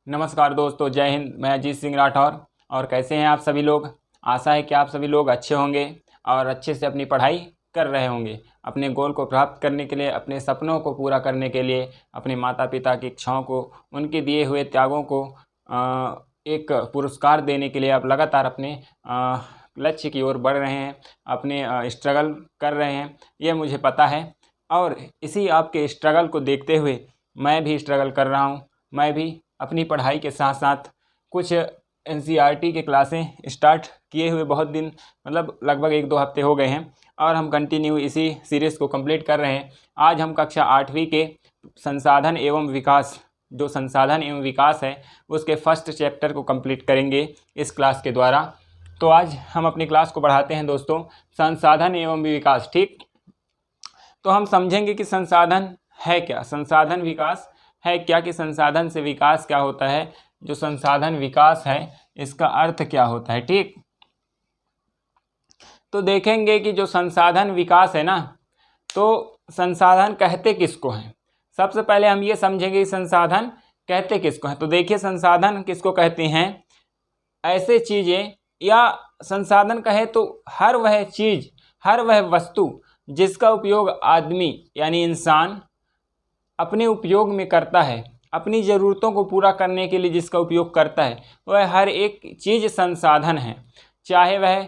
नमस्कार दोस्तों, जय हिंद। मैं अजीत सिंह राठौर। और कैसे हैं आप सभी लोग। आशा है कि आप सभी लोग अच्छे होंगे और अच्छे से अपनी पढ़ाई कर रहे होंगे। अपने गोल को प्राप्त करने के लिए, अपने सपनों को पूरा करने के लिए, अपने माता पिता की इच्छाओं को, उनके दिए हुए त्यागों को एक पुरस्कार देने के लिए आप लगातार अपने लक्ष्य की ओर बढ़ रहे हैं, अपने स्ट्रगल कर रहे हैं, ये मुझे पता है। और इसी आपके स्ट्रगल को देखते हुए मैं भी स्ट्रगल कर रहा हूँ। मैं भी अपनी पढ़ाई के साथ साथ कुछ NCERT के क्लासें स्टार्ट किए हुए बहुत दिन, मतलब लगभग 1-2 हफ्ते हो गए हैं, और हम कंटिन्यू इसी सीरीज़ को कंप्लीट कर रहे हैं। आज हम कक्षा 8वीं के संसाधन एवं विकास, जो संसाधन एवं विकास है, उसके फर्स्ट चैप्टर को कंप्लीट करेंगे इस क्लास के द्वारा। तो आज हम अपनी क्लास को बढ़ाते हैं दोस्तों, संसाधन एवं विकास। ठीक, तो हम समझेंगे कि संसाधन है क्या, संसाधन विकास है क्या, कि संसाधन से विकास क्या होता है, जो संसाधन विकास है इसका अर्थ क्या होता है। ठीक, तो देखेंगे कि जो संसाधन विकास है ना, तो संसाधन कहते किसको हैं। सबसे पहले हम ये समझेंगे कि संसाधन कहते किसको हैं। तो देखिए, संसाधन किसको कहते हैं, ऐसे चीज़ें, या संसाधन कहे तो हर वह चीज़, हर वह वस्तु जिसका उपयोग आदमी यानी इंसान अपने उपयोग में करता है, अपनी ज़रूरतों को पूरा करने के लिए जिसका उपयोग करता है, वह हर एक चीज़ संसाधन है। चाहे वह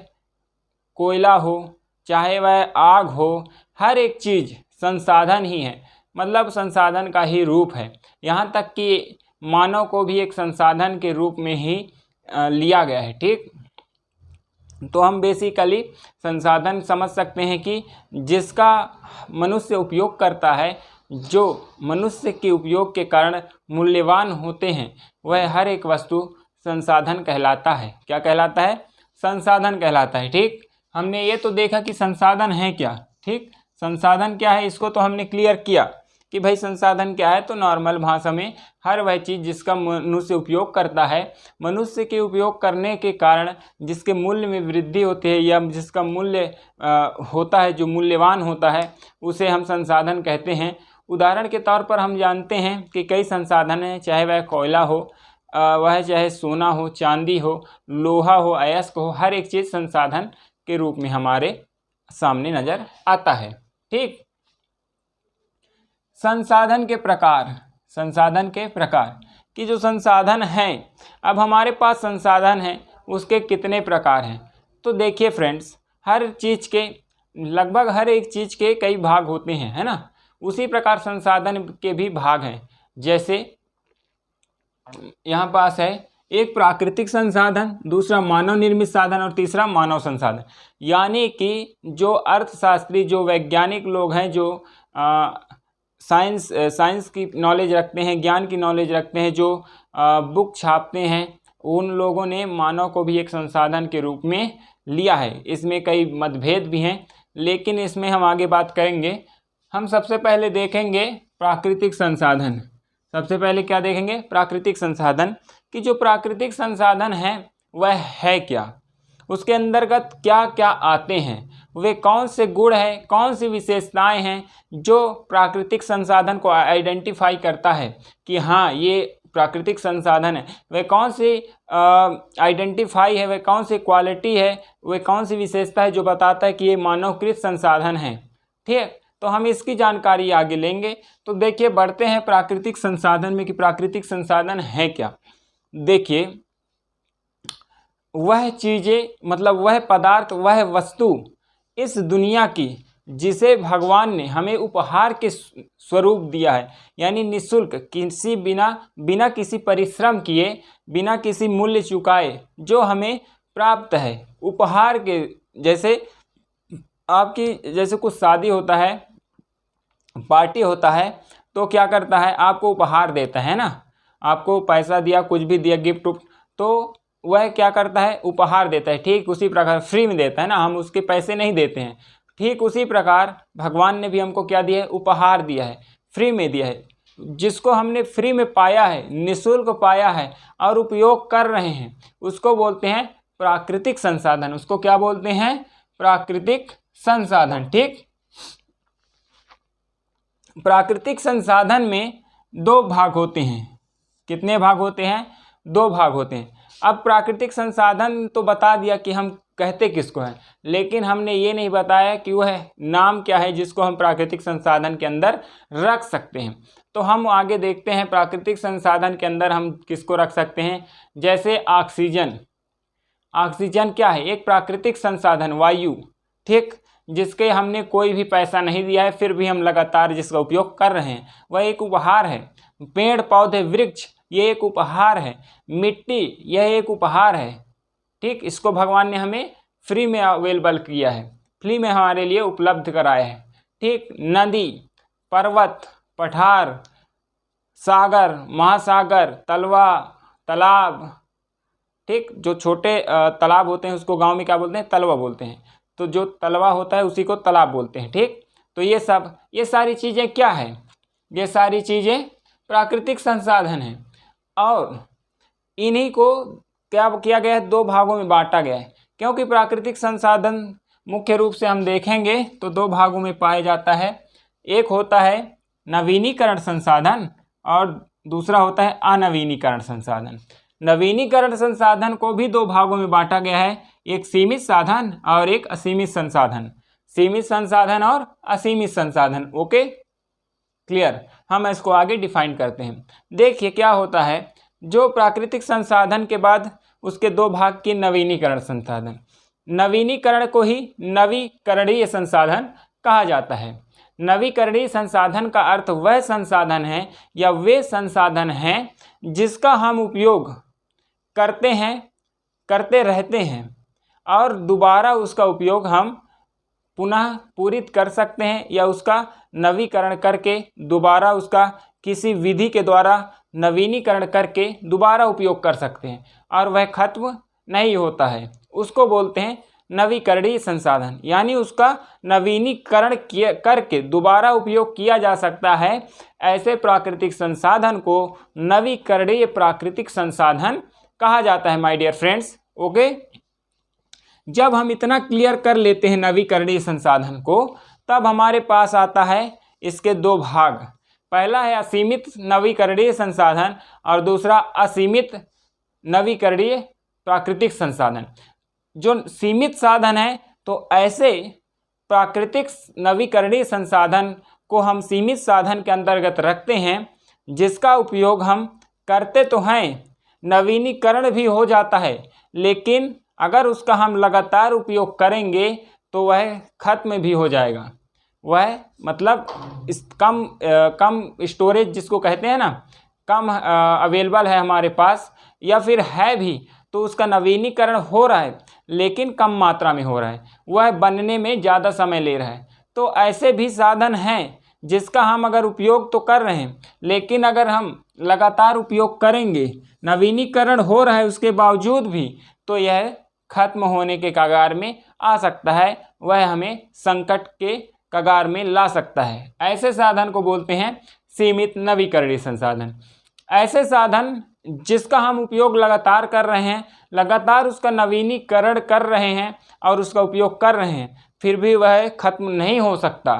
कोयला हो, चाहे वह आग हो, हर एक चीज़ संसाधन ही है, मतलब संसाधन का ही रूप है। यहाँ तक कि मानव को भी एक संसाधन के रूप में ही लिया गया है। ठीक, तो हम बेसिकली संसाधन समझ सकते हैं कि जिसका मनुष्य उपयोग करता है, जो मनुष्य के उपयोग के कारण मूल्यवान होते हैं, वह हर एक वस्तु संसाधन कहलाता है। क्या कहलाता है? संसाधन कहलाता है। ठीक, हमने ये तो देखा कि संसाधन है क्या। ठीक, संसाधन क्या है, इसको तो हमने क्लियर किया कि भाई संसाधन क्या है। तो नॉर्मल भाषा में हर वह चीज़ जिसका मनुष्य उपयोग करता है, मनुष्य के उपयोग करने के कारण जिसके मूल्य में वृद्धि होती है, या जिसका मूल्य होता है, जो मूल्यवान होता है, उसे हम संसाधन कहते हैं। उदाहरण के तौर पर हम जानते हैं कि कई संसाधन हैं, चाहे वह कोयला हो, वह चाहे सोना हो, चांदी हो, लोहा हो, अयस्क हो, हर एक चीज़ संसाधन के रूप में हमारे सामने नज़र आता है। ठीक, संसाधन के प्रकार, संसाधन के प्रकार कि जो संसाधन हैं, अब हमारे पास संसाधन हैं, उसके कितने प्रकार हैं। तो देखिए फ्रेंड्स, हर चीज़ के, लगभग हर एक चीज़ के कई भाग होते हैं, है ना। उसी प्रकार संसाधन के भी भाग हैं। जैसे यहाँ पास है एक प्राकृतिक संसाधन, दूसरा मानव निर्मित साधन, और तीसरा मानव संसाधन। यानी कि जो अर्थशास्त्री, जो वैज्ञानिक लोग हैं, जो साइंस की नॉलेज रखते हैं, ज्ञान की नॉलेज रखते हैं, जो बुक छापते हैं, उन लोगों ने मानव को भी एक संसाधन के रूप में लिया है। इसमें कई मतभेद भी हैं, लेकिन इसमें हम आगे बात करेंगे। हम सबसे पहले देखेंगे प्राकृतिक संसाधन। सबसे पहले क्या देखेंगे? प्राकृतिक संसाधन, कि जो प्राकृतिक संसाधन है वह है क्या, उसके अंतर्गत क्या क्या आते हैं, वे कौन से गुण हैं, कौन सी विशेषताएं हैं जो प्राकृतिक संसाधन को आइडेंटिफाई करता है कि हाँ ये प्राकृतिक संसाधन है। वे कौन सी आइडेंटिफाई है, वे कौन सी क्वालिटी है, वे कौन सी विशेषता है जो बताता है कि ये मानवकृत संसाधन है। ठीक, तो हम इसकी जानकारी आगे लेंगे। तो देखिए, बढ़ते हैं प्राकृतिक संसाधन में कि प्राकृतिक संसाधन है क्या। देखिए, वह चीज़ें, मतलब वह पदार्थ, वह वस्तु इस दुनिया की जिसे भगवान ने हमें उपहार के स्वरूप दिया है, यानी निःशुल्क, किसी बिना किसी परिश्रम किए, बिना किसी मूल्य चुकाए जो हमें प्राप्त है उपहार के। जैसे आपकी, जैसे कुछ शादी होता है, पार्टी होता है, तो क्या करता है, आपको उपहार देता है ना, आपको पैसा दिया, कुछ भी दिया, गिफ्ट, तो वह क्या करता है, उपहार देता है। ठीक उसी प्रकार फ्री में देता है ना, हम उसके पैसे नहीं देते हैं। ठीक उसी प्रकार भगवान ने भी हमको क्या दिया है, उपहार दिया है, फ्री में दिया है। जिसको हमने फ्री में पाया है, निःशुल्क पाया है और उपयोग कर रहे हैं, उसको बोलते हैं प्राकृतिक संसाधन। उसको क्या बोलते हैं? प्राकृतिक संसाधन। ठीक, प्राकृतिक संसाधन में दो भाग होते हैं। कितने भाग होते हैं? 2 भाग होते हैं। अब प्राकृतिक संसाधन तो बता दिया कि हम कहते किसको हैं, लेकिन हमने ये नहीं बताया कि वह नाम क्या है जिसको हम प्राकृतिक संसाधन के अंदर रख सकते हैं। तो हम आगे देखते हैं प्राकृतिक संसाधन के अंदर हम किसको रख सकते हैं। जैसे ऑक्सीजन। ऑक्सीजन क्या है? एक प्राकृतिक संसाधन, वायु, ठीक, जिसके हमने कोई भी पैसा नहीं दिया है, फिर भी हम लगातार जिसका उपयोग कर रहे हैं, वह एक उपहार है। पेड़ पौधे वृक्ष, ये एक उपहार है। मिट्टी, यह एक उपहार है, ठीक, इसको भगवान ने हमें फ्री में अवेलेबल किया है, फ्री में हमारे लिए उपलब्ध कराया है, ठीक। नदी, पर्वत, पठार, सागर, महासागर, तलवा, तालाब, ठीक, जो छोटे तालाब होते हैं उसको गांव में क्या बोलते हैं? तलवा बोलते हैं। तो जो तलवा होता है उसी को तालाब बोलते हैं, ठीक। तो ये सारी चीज़ें क्या है? ये सारी चीज़ें प्राकृतिक संसाधन हैं, और इन्हीं को क्या किया गया है? 2 भागों में बांटा गया है, क्योंकि प्राकृतिक संसाधन मुख्य रूप से हम देखेंगे तो 2 भागों में पाया जाता है। एक होता है नवीनीकरण संसाधन और दूसरा होता है अनवीनीकरण संसाधन। नवीनीकरण संसाधन को भी 2 भागों में बांटा गया है, एक सीमित साधन और एक असीमित संसाधन। सीमित संसाधन और असीमित संसाधन, ओके, क्लियर। हम इसको आगे डिफाइन करते हैं। देखिए क्या होता है, जो प्राकृतिक संसाधन के बाद उसके 2 भाग की नवीनीकरण संसाधन। नवीनीकरण को ही नवीकरणीय संसाधन कहा जाता है। नवीकरणीय संसाधन का अर्थ वह संसाधन है या वे संसाधन हैं जिसका हम उपयोग करते हैं, करते रहते हैं, और दोबारा उसका उपयोग हम पुनः पूरित कर सकते हैं या उसका नवीकरण करके दोबारा उसका किसी विधि के द्वारा नवीनीकरण करके दोबारा उपयोग कर सकते हैं, और वह खत्म नहीं होता है। उसको बोलते हैं नवीकरणीय संसाधन, यानी उसका नवीनीकरण करके दोबारा उपयोग किया जा सकता है। ऐसे प्राकृतिक संसाधन को नवीकरणीय प्राकृतिक संसाधन कहा जाता है, माय डियर फ्रेंड्स, ओके। जब हम इतना क्लियर कर लेते हैं नवीकरणीय संसाधन को, तब हमारे पास आता है इसके 2 भाग। पहला है असीमित नवीकरणीय संसाधन और दूसरा असीमित नवीकरणीय प्राकृतिक संसाधन। जो सीमित साधन है, तो ऐसे प्राकृतिक नवीकरणीय संसाधन को हम सीमित साधन के अंतर्गत रखते हैं, जिसका उपयोग हम करते तो हैं, नवीनीकरण भी हो जाता है, लेकिन अगर उसका हम लगातार उपयोग करेंगे तो वह खत्म भी हो जाएगा। वह मतलब इस कम स्टोरेज जिसको कहते हैं ना, कम अवेलेबल है हमारे पास, या फिर है भी तो उसका नवीनीकरण हो रहा है लेकिन कम मात्रा में हो रहा है, वह बनने में ज़्यादा समय ले रहा है। तो ऐसे भी साधन हैं जिसका हम अगर उपयोग तो कर रहे हैं, लेकिन अगर हम लगातार उपयोग करेंगे, नवीनीकरण हो रहा है उसके बावजूद भी, तो यह खत्म होने के कगार में आ सकता है, वह हमें संकट के कगार में ला सकता है। ऐसे साधन को बोलते हैं सीमित नवीकरणीय संसाधन। ऐसे साधन जिसका हम उपयोग लगातार कर रहे हैं, लगातार उसका नवीनीकरण कर रहे हैं और उसका उपयोग कर रहे हैं, फिर भी वह खत्म नहीं हो सकता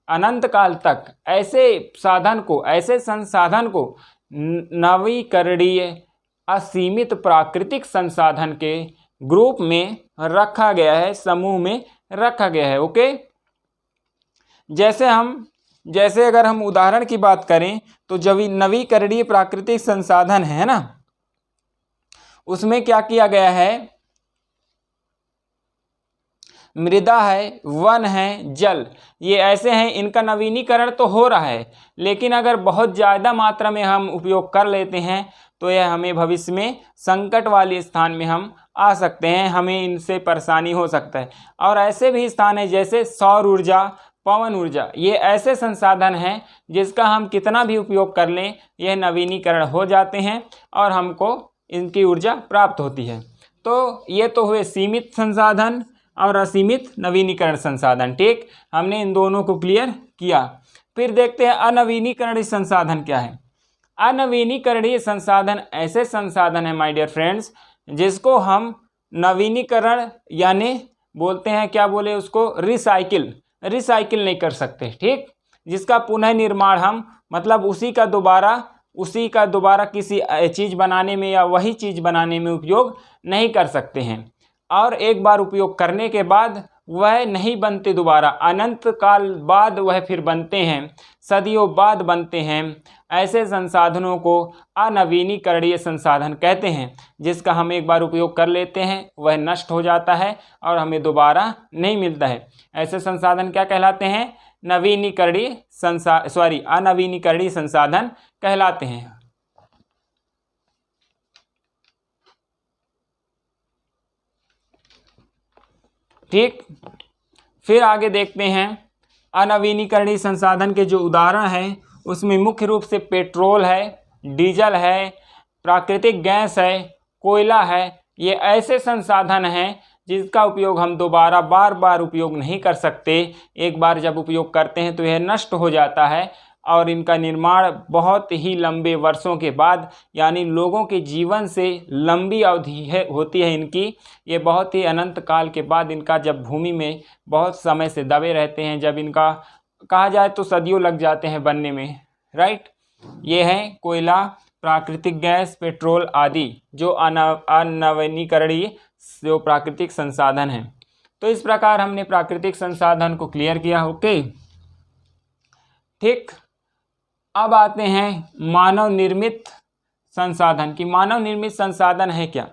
अनंत काल तक। ऐसे साधन को, ऐसे संसाधन को नवीकरणीय असीमित प्राकृतिक संसाधन के ग्रुप में रखा गया है, समूह में रखा गया है, ओके। जैसे अगर हम उदाहरण की बात करें तो जब नवीकरणीय प्राकृतिक संसाधन है ना, उसमें क्या किया गया है, मृदा है, वन है, जल, ये ऐसे हैं, इनका नवीनीकरण तो हो रहा है, लेकिन अगर बहुत ज़्यादा मात्रा में हम उपयोग कर लेते हैं तो यह हमें भविष्य में संकट वाले स्थान में हम आ सकते हैं, हमें इनसे परेशानी हो सकता है। और ऐसे भी स्थान है जैसे सौर ऊर्जा, पवन ऊर्जा, ये ऐसे संसाधन हैं जिसका हम कितना भी उपयोग कर लें, यह नवीनीकरण हो जाते हैं और हमको इनकी ऊर्जा प्राप्त होती है। तो ये तो हुए सीमित संसाधन और असीमित नवीनीकरण संसाधन, ठीक। हमने इन दोनों को क्लियर किया। फिर देखते हैं अनवीनीकरणीय संसाधन क्या है। अनवीनीकरणीय संसाधन ऐसे संसाधन है माय डियर फ्रेंड्स, जिसको हम नवीनीकरण यानी बोलते हैं, क्या बोले उसको, रिसाइकिल नहीं कर सकते, ठीक। जिसका पुनः निर्माण हम मतलब उसी का दोबारा उसी का दोबारा किसी चीज़ बनाने में या वही चीज़ बनाने में उपयोग नहीं कर सकते हैं, और एक बार उपयोग करने के बाद वह नहीं बनते दोबारा, अनंत काल बाद वह फिर बनते हैं, सदियों बाद बनते हैं। ऐसे संसाधनों को अनवीनीकरणीय संसाधन कहते हैं, जिसका हम एक बार उपयोग कर लेते हैं वह नष्ट हो जाता है और हमें दोबारा नहीं मिलता है। ऐसे संसाधन क्या कहलाते हैं? अनवीनीकरणीय संसाधन कहलाते हैं। ठीक, फिर आगे देखते हैं। अनवीनीकरणीय संसाधन के जो उदाहरण हैं उसमें मुख्य रूप से पेट्रोल है, डीजल है, प्राकृतिक गैस है, कोयला है। ये ऐसे संसाधन हैं जिसका उपयोग हम दोबारा बार बार उपयोग नहीं कर सकते। एक बार जब उपयोग करते हैं तो यह नष्ट हो जाता है और इनका निर्माण बहुत ही लंबे वर्षों के बाद, यानी लोगों के जीवन से लंबी अवधि होती है इनकी। ये बहुत ही अनंत काल के बाद इनका जब भूमि में बहुत समय से दबे रहते हैं, जब इनका कहा जाए तो सदियों लग जाते हैं बनने में, राइट। ये है कोयला, प्राकृतिक गैस, पेट्रोल आदि जो अनवीनीकरणीय जो प्राकृतिक संसाधन हैं। तो इस प्रकार हमने प्राकृतिक संसाधन को क्लियर किया। ओके, ठीक। अब आते हैं मानव निर्मित संसाधन की। मानव निर्मित संसाधन है क्या?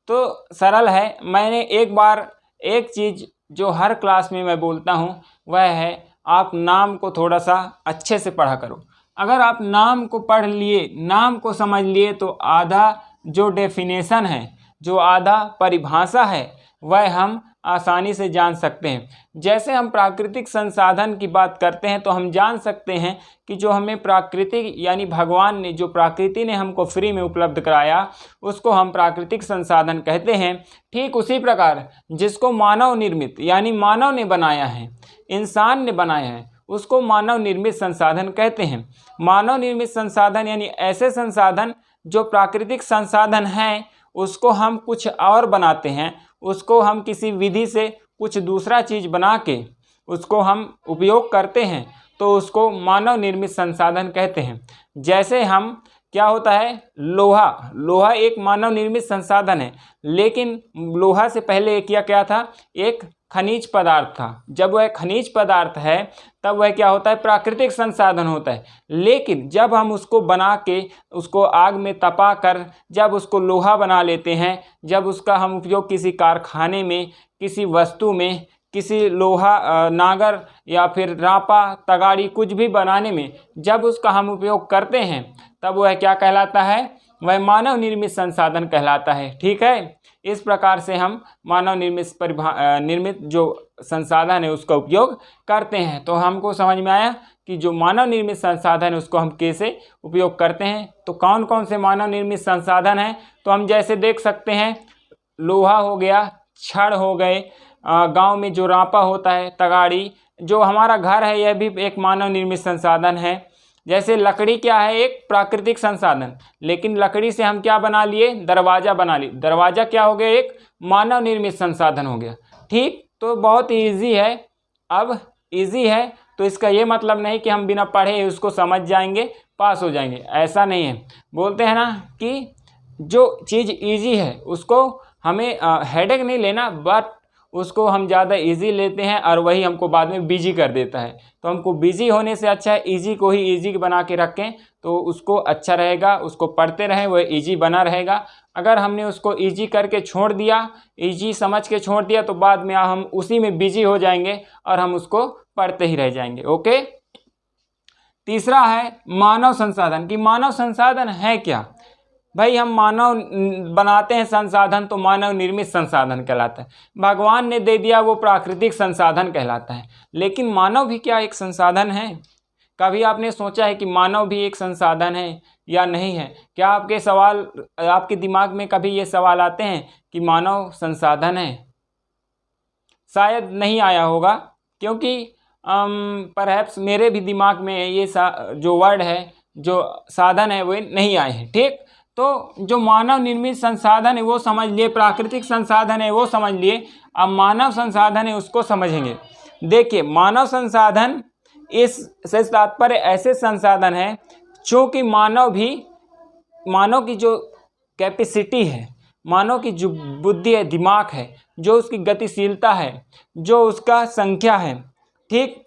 तो सरल है। मैंने एक बार एक चीज़ जो हर क्लास में मैं बोलता हूँ वह है, आप नाम को थोड़ा सा अच्छे से पढ़ा करो। अगर आप नाम को पढ़ लिए, नाम को समझ लिए, तो आधा जो डेफिनेशन है, जो आधा परिभाषा है, वह हम आसानी से जान सकते हैं। जैसे हम प्राकृतिक संसाधन की बात करते हैं तो हम जान सकते हैं कि जो हमें प्राकृतिक यानी भगवान ने, जो प्रकृति ने हमको फ्री में उपलब्ध कराया, उसको हम प्राकृतिक संसाधन कहते हैं। ठीक उसी प्रकार जिसको मानव निर्मित यानी मानव ने बनाया है, इंसान ने बनाया है, उसको मानव निर्मित संसाधन कहते हैं। मानव निर्मित संसाधन यानी ऐसे संसाधन जो प्राकृतिक संसाधन हैं उसको हम कुछ और बनाते हैं, उसको हम किसी विधि से कुछ दूसरा चीज़ बना के उसको हम उपयोग करते हैं, तो उसको मानव निर्मित संसाधन कहते हैं। जैसे हम क्या होता है, लोहा एक मानव निर्मित संसाधन है, लेकिन लोहा से एक क्या था, एक खनिज पदार्थ था। जब वह खनिज पदार्थ है तब वह क्या होता है, प्राकृतिक संसाधन होता है। लेकिन जब हम उसको बना के उसको आग में तपा कर जब उसको लोहा बना लेते हैं, जब उसका हम उपयोग किसी कारखाने में, किसी वस्तु में, किसी लोहा नागर या फिर रापा तगाड़ी कुछ भी बनाने में जब उसका हम उपयोग करते हैं, तब वह क्या कहलाता है, वह मानव निर्मित संसाधन कहलाता है। ठीक है, इस प्रकार से हम मानव निर्मित जो संसाधन है उसका उपयोग करते हैं। तो हमको समझ में आया कि जो मानव निर्मित संसाधन है उसको हम कैसे उपयोग करते हैं। तो कौन कौन से मानव निर्मित संसाधन हैं, तो हम जैसे देख सकते हैं, लोहा हो गया, छड़ हो गए, गांव में जो रापा होता है, तगाड़ी, जो हमारा घर है यह भी एक मानव निर्मित संसाधन है। जैसे लकड़ी क्या है, एक प्राकृतिक संसाधन, लेकिन लकड़ी से हम क्या बना लिए, दरवाज़ा बना लिए। दरवाज़ा क्या हो गया, एक मानव निर्मित संसाधन हो गया। ठीक, तो बहुत ईजी है। अब ईजी है तो इसका ये मतलब नहीं कि हम बिना पढ़े उसको समझ जाएंगे, पास हो जाएंगे, ऐसा नहीं है। बोलते हैं ना कि जो चीज़ ईजी है उसको हमें हेडेक नहीं लेना, बट उसको हम ज़्यादा इजी लेते हैं और वही हमको बाद में बिजी कर देता है। तो हमको बिजी होने से अच्छा है इजी को ही इजी बना के रखें, तो उसको अच्छा रहेगा, उसको पढ़ते रहें, वह इजी बना रहेगा। अगर हमने उसको इजी करके छोड़ दिया, इजी समझ के छोड़ दिया, तो बाद में हम उसी में बिजी हो जाएंगे और हम उसको पढ़ते ही रह जाएंगे। ओके, तीसरा है मानव संसाधन। कि मानव संसाधन है क्या? भाई हम मानव बनाते हैं संसाधन तो मानव निर्मित संसाधन कहलाता है। भगवान ने दे दिया वो प्राकृतिक संसाधन कहलाता है। लेकिन मानव भी क्या एक संसाधन है? कभी आपने सोचा है कि मानव भी एक संसाधन है या नहीं है? क्या आपके दिमाग में कभी ये सवाल आते हैं कि मानव संसाधन है? शायद नहीं आया होगा, क्योंकि परहैप्स मेरे भी दिमाग में ये जो वर्ड है, जो साधन है, वो नहीं आए हैं। ठीक, तो जो मानव निर्मित संसाधन है वो समझ लिए, प्राकृतिक संसाधन है वो समझ लिए, अब मानव संसाधन है उसको समझेंगे। देखिए, मानव संसाधन इस से तात्पर्य ऐसे संसाधन है चूँकि मानव की जो कैपेसिटी है, मानव की जो बुद्धि है, दिमाग है, जो उसकी गतिशीलता है, जो उसका संख्या है, ठीक,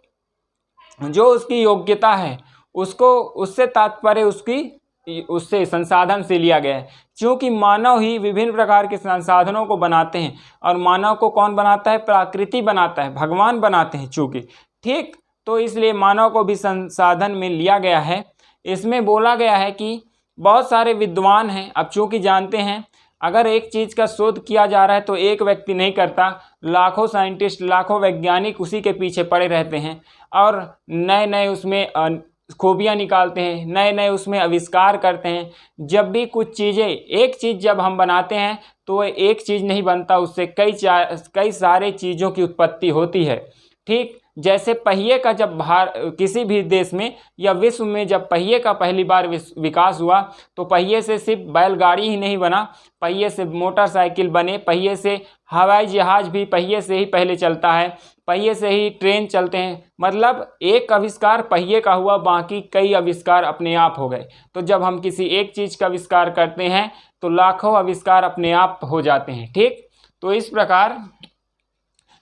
जो उसकी योग्यता है, उसको उससे तात्पर्य उससे संसाधन से लिया गया है। क्योंकि मानव ही विभिन्न प्रकार के संसाधनों को बनाते हैं, और मानव को कौन बनाता है? प्रकृति बनाता है, भगवान बनाते हैं चूँकि, ठीक। तो इसलिए मानव को भी संसाधन में लिया गया है। इसमें बोला गया है कि बहुत सारे विद्वान हैं। अब चूँकि जानते हैं, अगर एक चीज़ का शोध किया जा रहा है तो एक व्यक्ति नहीं करता, लाखों साइंटिस्ट, लाखों वैज्ञानिक उसी के पीछे पड़े रहते हैं और नए नए उसमें खूबियाँ निकालते हैं, नए नए उसमें आविष्कार करते हैं। जब भी कुछ चीज़ें, एक चीज़ जब हम बनाते हैं तो वह एक चीज़ नहीं बनता, उससे कई सारे चीज़ों की उत्पत्ति होती है, ठीक। जैसे पहिए का जब किसी भी देश में या विश्व में जब पहिए का पहली बार विकास हुआ तो पहिए से सिर्फ बैलगाड़ी ही नहीं बना, पहिए से मोटरसाइकिल बने, पहिए से हवाई जहाज़ भी पहिए से ही पहले चलता है, पहिए से ही ट्रेन चलते हैं। मतलब एक आविष्कार पहिए का हुआ, बाकी कई आविष्कार अपने आप हो गए। तो जब हम किसी एक चीज़ का आविष्कार करते हैं तो लाखों आविष्कार अपने आप हो जाते हैं, ठीक। तो इस प्रकार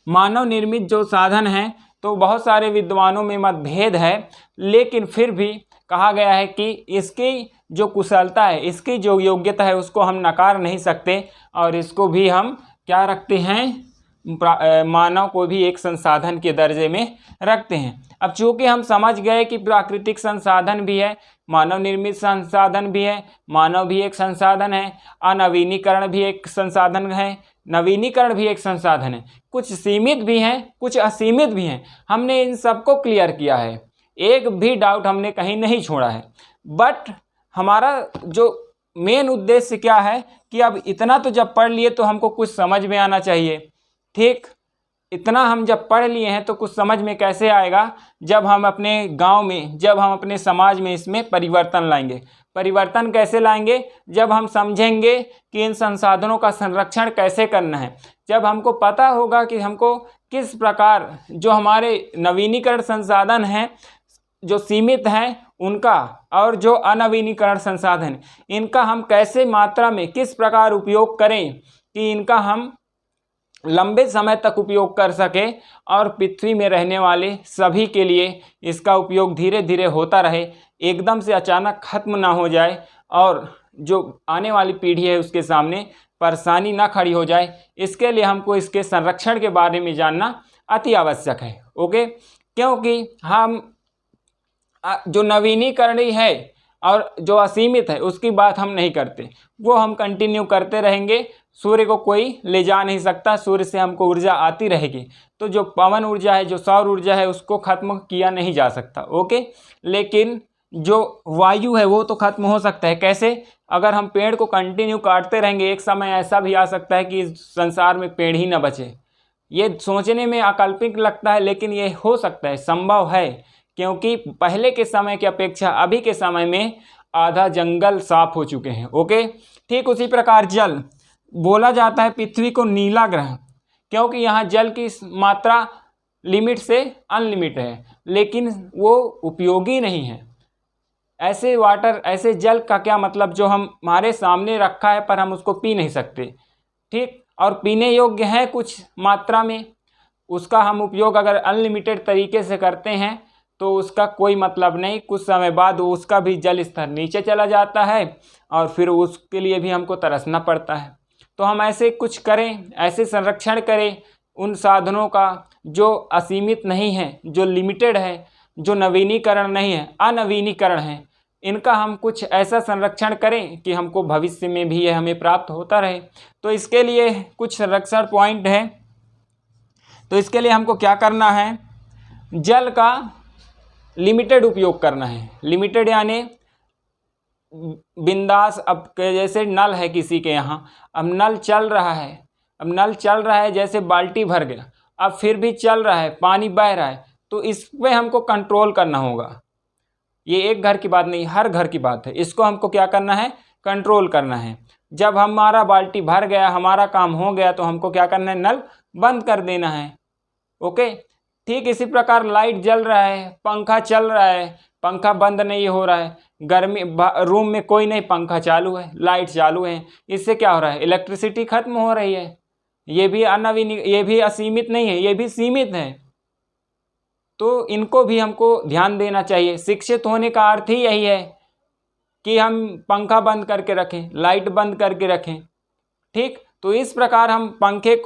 मानव निर्मित जो साधन हैं, तो बहुत सारे विद्वानों में मतभेद है, लेकिन फिर भी कहा गया है कि इसकी जो कुशलता है, इसकी जो योग्यता है, उसको हम नकार नहीं सकते, और इसको भी हम क्या रखते हैं? मानव को भी एक संसाधन के दर्जे में रखते हैं। अब चूँकि हम समझ गए कि प्राकृतिक संसाधन भी है, मानव निर्मित संसाधन भी है, मानव भी एक संसाधन है, अनवीनीकरण भी एक संसाधन है, नवीनीकरण भी एक संसाधन है, कुछ सीमित भी हैं, कुछ असीमित भी हैं। हमने इन सबको क्लियर किया है, एक भी डाउट हमने कहीं नहीं छोड़ा है। बट हमारा जो मेन उद्देश्य क्या है कि अब इतना तो जब पढ़ लिए तो हमको कुछ समझ में आना चाहिए, ठीक। इतना हम जब पढ़ लिए हैं तो कुछ समझ में कैसे आएगा? जब हम अपने गांव में, जब हम अपने समाज में इसमें परिवर्तन लाएंगे। परिवर्तन कैसे लाएंगे? जब हम समझेंगे कि इन संसाधनों का संरक्षण कैसे करना है, जब हमको पता होगा कि हमको किस प्रकार जो हमारे नवीनीकरण संसाधन हैं, जो सीमित हैं उनका, और जो अनवीनीकरण संसाधन इनका हम कैसे मात्रा में किस प्रकार उपयोग करें कि इनका हम लंबे समय तक उपयोग कर सके और पृथ्वी में रहने वाले सभी के लिए इसका उपयोग धीरे धीरे होता रहे, एकदम से अचानक खत्म ना हो जाए, और जो आने वाली पीढ़ी है उसके सामने परेशानी ना खड़ी हो जाए। इसके लिए हमको इसके संरक्षण के बारे में जानना अति आवश्यक है, ओके। क्योंकि हम जो नवीनीकरणीय है और जो असीमित है उसकी बात हम नहीं करते, वो हम कंटिन्यू करते रहेंगे। सूर्य को कोई ले जा नहीं सकता, सूर्य से हमको ऊर्जा आती रहेगी। तो जो पवन ऊर्जा है, जो सौर ऊर्जा है, उसको खत्म किया नहीं जा सकता, ओके। लेकिन जो वायु है वो तो खत्म हो सकता है। कैसे? अगर हम पेड़ को कंटिन्यू काटते रहेंगे, एक समय ऐसा भी आ सकता है कि इस संसार में पेड़ ही न बचे। ये सोचने में अकल्पित लगता है, लेकिन ये हो सकता है, संभव है, क्योंकि पहले के समय की अपेक्षा अभी के समय में आधा जंगल साफ हो चुके हैं, ओके। ठीक उसी प्रकार जल, बोला जाता है पृथ्वी को नीला ग्रह, क्योंकि यहाँ जल की मात्रा लिमिट से अनलिमिटेड है, लेकिन वो उपयोगी नहीं है। ऐसे वाटर, ऐसे जल का क्या मतलब जो हम हमारे सामने रखा है पर हम उसको पी नहीं सकते, ठीक, और पीने योग्य है कुछ मात्रा में, उसका हम उपयोग अगर अनलिमिटेड तरीके से करते हैं तो उसका कोई मतलब नहीं। कुछ समय बाद उसका भी जल स्तर नीचे चला जाता है और फिर उसके लिए भी हमको तरसना पड़ता है। तो हम ऐसे कुछ करें, ऐसे संरक्षण करें उन साधनों का जो असीमित नहीं है, जो लिमिटेड है, जो नवीनीकरण नहीं है, अनवीनीकरण है, इनका हम कुछ ऐसा संरक्षण करें कि हमको भविष्य में भी यह हमें प्राप्त होता रहे। तो इसके लिए कुछ संरक्षण पॉइंट है। तो इसके लिए हमको क्या करना है? जल का लिमिटेड उपयोग करना है। लिमिटेड यानी बिंदास। अब जैसे नल है किसी के यहाँ, अब नल चल रहा है, अब नल चल रहा है, जैसे बाल्टी भर गया, अब फिर भी चल रहा है, पानी बह रहा है, तो इस पे हमको कंट्रोल करना होगा। ये एक घर की बात नहीं, हर घर की बात है। इसको हमको क्या करना है? कंट्रोल करना है। जब हमारा बाल्टी भर गया, हमारा काम हो गया, तो हमको क्या करना है? नल बंद कर देना है, ओके। ठीक इसी प्रकार लाइट जल रहा है, पंखा चल रहा है, पंखा बंद नहीं हो रहा है, गर्मी रूम में कोई नहीं, पंखा चालू है, लाइट चालू है, इससे क्या हो रहा है, इलेक्ट्रिसिटी खत्म हो रही है। ये भी ये भी असीमित नहीं है, ये भी सीमित है। तो इनको भी हमको ध्यान देना चाहिए। शिक्षित होने का अर्थ ही यही है कि हम पंखा बंद करके रखें, लाइट बंद करके रखें। ठीक, तो इस प्रकार हम पंखे,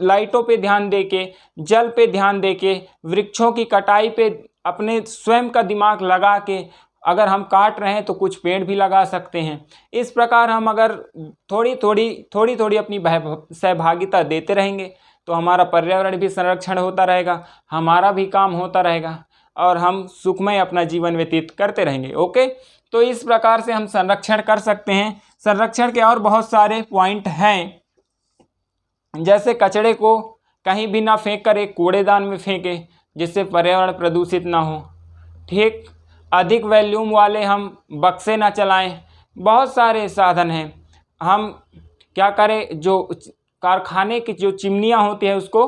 लाइटों पे ध्यान देके, जल पे ध्यान देके, वृक्षों की कटाई पे अपने स्वयं का दिमाग लगा के अगर हम काट रहे हैं तो कुछ पेड़ भी लगा सकते हैं। इस प्रकार हम अगर थोड़ी थोड़ी अपनी सहभागिता देते रहेंगे तो हमारा पर्यावरण भी संरक्षण होता रहेगा, हमारा भी काम होता रहेगा और हम सुखमय अपना जीवन व्यतीत करते रहेंगे। ओके, तो इस प्रकार से हम संरक्षण कर सकते हैं। संरक्षण के और बहुत सारे पॉइंट हैं, जैसे कचरे को कहीं भी ना फेंक कर एक कूड़ेदान में फेंके जिससे पर्यावरण प्रदूषित ना हो। ठीक, अधिक वॉल्यूम वाले हम बक्से ना चलाएं। बहुत सारे साधन हैं। हम क्या करें, जो कारखाने की जो चिमनियाँ होती है उसको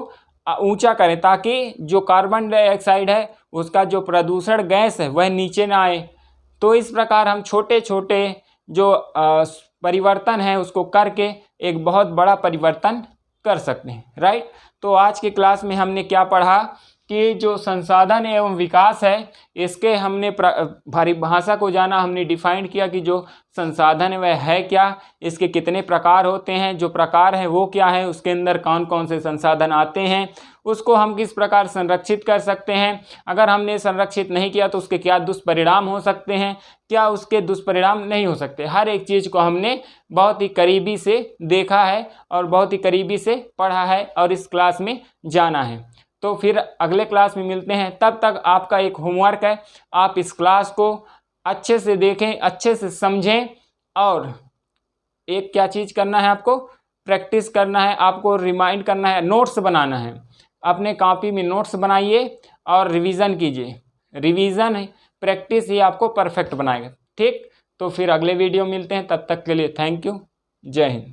ऊंचा करें ताकि जो कार्बन डाइऑक्साइड है उसका जो प्रदूषण गैस है वह नीचे ना आए। तो इस प्रकार हम छोटे छोटे जो परिवर्तन है उसको करके एक बहुत बड़ा परिवर्तन कर सकते हैं। राइट, तो आज की क्लास में हमने क्या पढ़ा कि जो संसाधन एवं विकास है इसके हमने परिभाषा को जाना, हमने डिफाइन किया कि जो संसाधन है वह है क्या, इसके कितने प्रकार होते हैं, जो प्रकार है वो क्या है, उसके अंदर कौन कौन से संसाधन आते हैं, उसको हम किस प्रकार संरक्षित कर सकते हैं, अगर हमने संरक्षित नहीं किया तो उसके क्या दुष्परिणाम हो सकते हैं, क्या उसके दुष्परिणाम नहीं हो सकते। हर एक चीज़ को हमने बहुत ही करीबी से देखा है और बहुत ही करीबी से पढ़ा है और इस क्लास में जाना है। तो फिर अगले क्लास में मिलते हैं। तब तक आपका एक होमवर्क है, आप इस क्लास को अच्छे से देखें, अच्छे से समझें और एक क्या चीज़ करना है, आपको प्रैक्टिस करना है, आपको रिमाइंड करना है, नोट्स बनाना है। अपने कॉपी में नोट्स बनाइए और रिवीजन कीजिए। रिवीजन है, प्रैक्टिस ही आपको परफेक्ट बनाएगा। ठीक, तो फिर अगले वीडियो मिलते हैं, तब तक के लिए थैंक यू, जय हिंद।